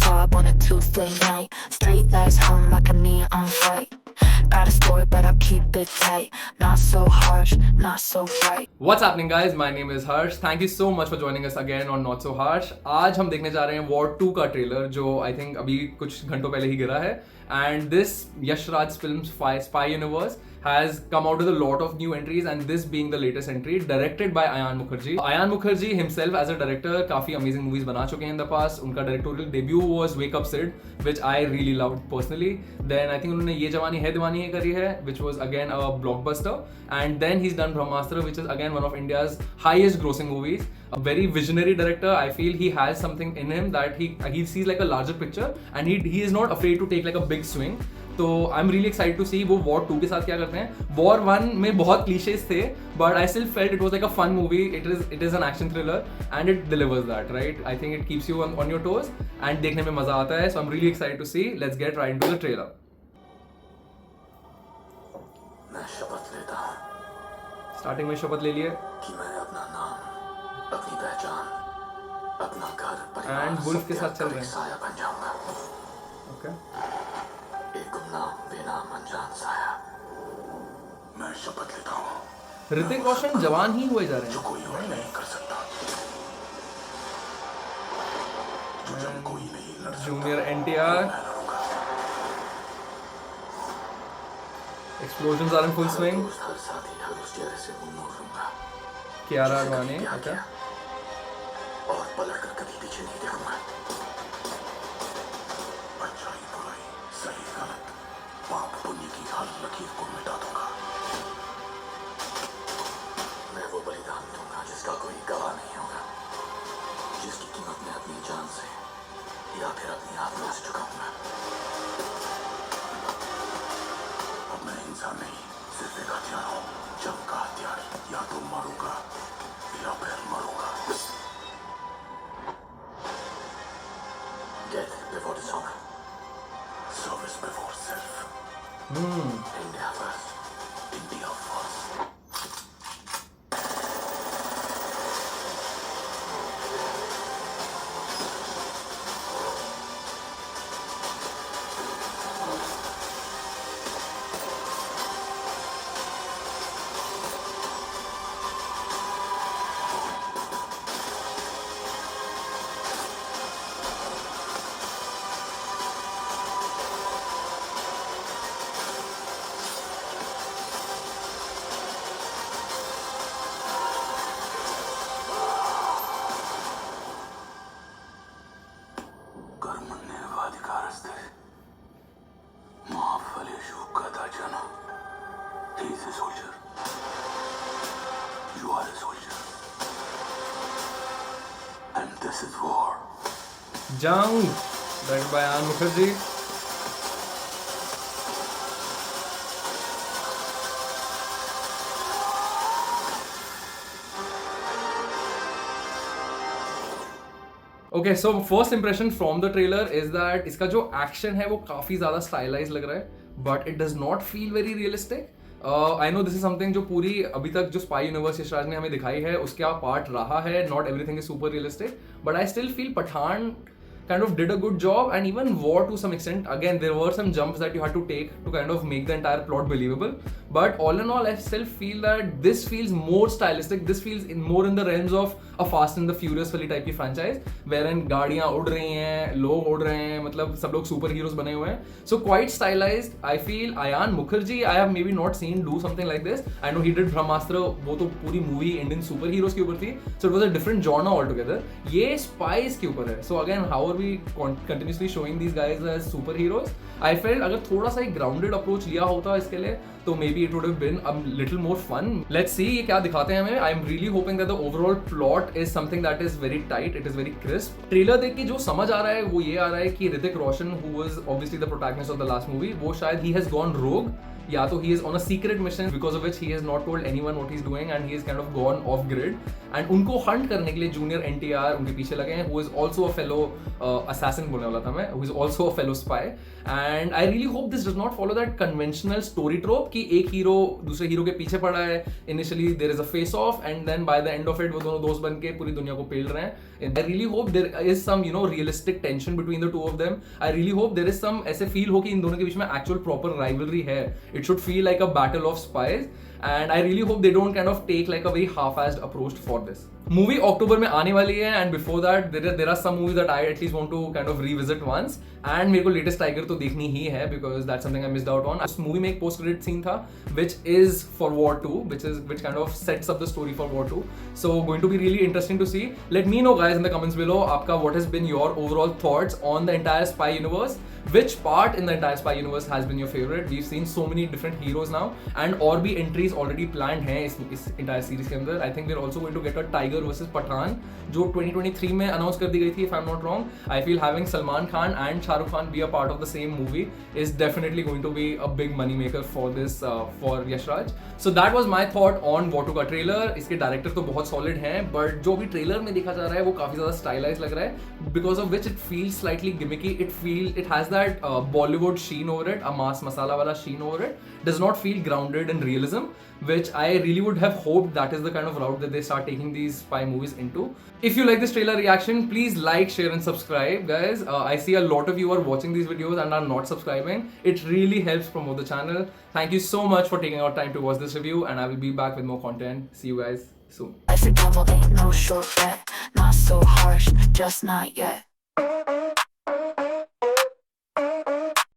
vibe on a Tuesday night. Straight lights hung like a neon light. Got a story, but I keep it tight. Not so harsh, not so bright. What's happening, guys? My name is Harsh. Thank you so much for joining us again on Not So Harsh. आज हम देखने जा रहे हैं War 2 का trailer जो I think अभी कुछ घंटों पहले ही गिरा है. And this Yash Raj Films Spy Universe has come out with a lot of new entries, and this being the latest entry, directed by Ayan Mukherjee. Ayan Mukherjee himself as a director काफी amazing movies बना चुके हैं in the past. उनका directorial debut was Wake Up Sid, which I really loved personally. Then I think उन्होंने ये जवानी है दीवानी है करी है, which was again a blockbuster. And then he's done Brahmastra, which is again one of India's highest grossing movies. A very visionary director. I feel he has something in him that he sees like a larger picture, and he is not afraid to take like a big swing. तो I am really excited to see वो War 2 के साथ क्या करते हैं. War 1 में बहुत clichés थे, but I still felt it was like a fun movie. It is an action thriller and it delivers that, right. I think it keeps you on your toes and देखने में मजा आता है. So I am really excited to see. Let's get right into the trailer. मैं शपथ लेता हूं starting में शपथ ले लिए कि मैं अपना नाम, अपनी पहचान, अपना घर, एंड वुल्फ के साथ चल रहे हैं. साया बन जाऊंगा. ओके, एक गुमनाम बेनाम अनजान साया. मैं शपथ लेता हूं ऋतिक रोशन जवान ही हुए जा रहे जो हैं. कोई और नहीं कर सकता, जो जब कोई नहीं लड़ सकता, जूनियर एनटीआर. मैं लड़ूंगा. Explosions are in full swing. दोस्त, हर साथी, हर उस चेहरे से मुंह मोड़ लूंगा कियारा जिसने आडवाणी. कभी प्यार ओके, किया और पलट कर कभी पीछे नहीं देखूंगा. अच्छाई बुराई, सही गलत, पाप पुण्य की हर लकीर को मिटा दूंगा. मैं वो बलिदान दूंगा जिसका कोई गवाह नहीं होगा, जिसकी कीमत मैं अपनी जान से या फिर अपनी आत्मा से चुकाऊंगा. अब मैं इंसान नहीं, सिर्फ एक हथियार हूं. जंग का हथियार. या तो मारूंगा या फिर मरूंगा. Death before dishonor. Service before self. India first. India first. कर्मण्येवाधिकारस्ते मा फलेषु कदाचन. He is a soldier. You are a soldier. And this is war. जंग directed by Ayan Mukherjee. Okay, so first impression from the trailer is that इसका जो action है वो काफी ज्यादा स्टाइलाइज लग रहा है, but it does not feel very realistic. I know this is something जो पूरी अभी तक जो स्पाई यूनिवर्स यश राज ने हमें दिखाई है उसका पार्ट रहा है. Not everything is super realistic, but I still feel Pathaan kind of did a good job, and even War to some extent. Again, there were some jumps that you had to take to kind of make the entire plot believable, but all in all I still feel that this feels more stylistic. This feels more in the realms of a Fast and the Furious वाली type की franchise, wherein गाड़ियाँ उड़ रही हैं, लोग उड़ रहे हैं, मतलब सब लोग सुपर हीरोज बने हुए हैं. So quite stylized. I feel Ayan Mukherjee, I have maybe not seen do something like this. I know he did Brahmastra, वो तो पूरी मूवी इंडियन सुपर हीरोज के ऊपर थी, so it was a different genre altogether. ये spice के ऊपर है. So again, how are we continuously showing these guys as superheroes? I felt अगर थोड़ा सा एक grounded approach लिया होता इसके लिए तो maybe it would have been a little more fun. Let's see ये क्या दिखाते हैं हमें. I'm really hoping that the overall plot is something that is very tight, it is very crisp. Trailer देख के जो समझ आ रहा है वो ये आ रहा है कि Hrithik Roshan, who was obviously the protagonist of the last movie, वो शायद he has gone rogue, या तो he is on a secret mission because of which he has not told anyone what he's doing and he is kind of gone off grid. And उनको hunt करने के लिए junior NTR उनके पीछे लगे हैं, who is also a fellow assassin बोलने वाला था मैं, who is also a fellow spy. And I really hope this does not follow that conventional story trope कि एक हीरो दूसरे हीरो के पीछे पड़ा है, initially there is a face off and then by the end of it वो दोनों दोस्त बन के पूरी दुनिया को पेल रहे हैं. I really hope there is some realistic tension between the two of them. I really hope there is some ऐसे feel हो कि इन दोनों के बीच में actual proper rivalry है. It should feel like a battle of spies. And I really hope they don't kind of take like a very half-assed approach for this. Movie October में आने वाली है and before that there are some movies that I at least want to kind of revisit once. And मेरे को latest Tiger तो देखनी ही है because that's something I missed out on. उस movie में एक post credit scene था which is for War 2, which kind of sets up the story for War 2. So going to be really interesting to see. Let me know guys in the comments below आपका what has been your overall thoughts on the entire spy universe. Which part in the entire spy universe has been your favorite? We've seen so many different heroes now and और भी entries already planned हैं इस entire series के अंदर. I think we're also going to get a Tiger versus Pathaan जो 2023 में announce कर दी गई थी if I'm not wrong. I feel having Salman Khan and Shah Rukh Khan be a part of the same movie is definitely going to be a big money maker for this for Yash Raj. So that was my thought on War 2 का trailer. इसके director तो बहुत solid हैं but जो भी trailer में देखा जा रहा है वो काफी ज़्यादा stylized लग रहा है because of which it feels slightly gimmicky. It has that Bollywood sheen over it, a mass masala wala sheen over it. Does not feel grounded in realism, which I really would have hoped that is the kind of route that they start taking these spy movies into. If you like this trailer reaction, please like, share and subscribe guys. I see a lot of you are watching these videos and are not subscribing. It really helps promote the channel. Thank you so much for taking out time to watch this review and I will be back with more content. See you guys soon. Life is normal, ain't no shortcut. Not so harsh, just not yet.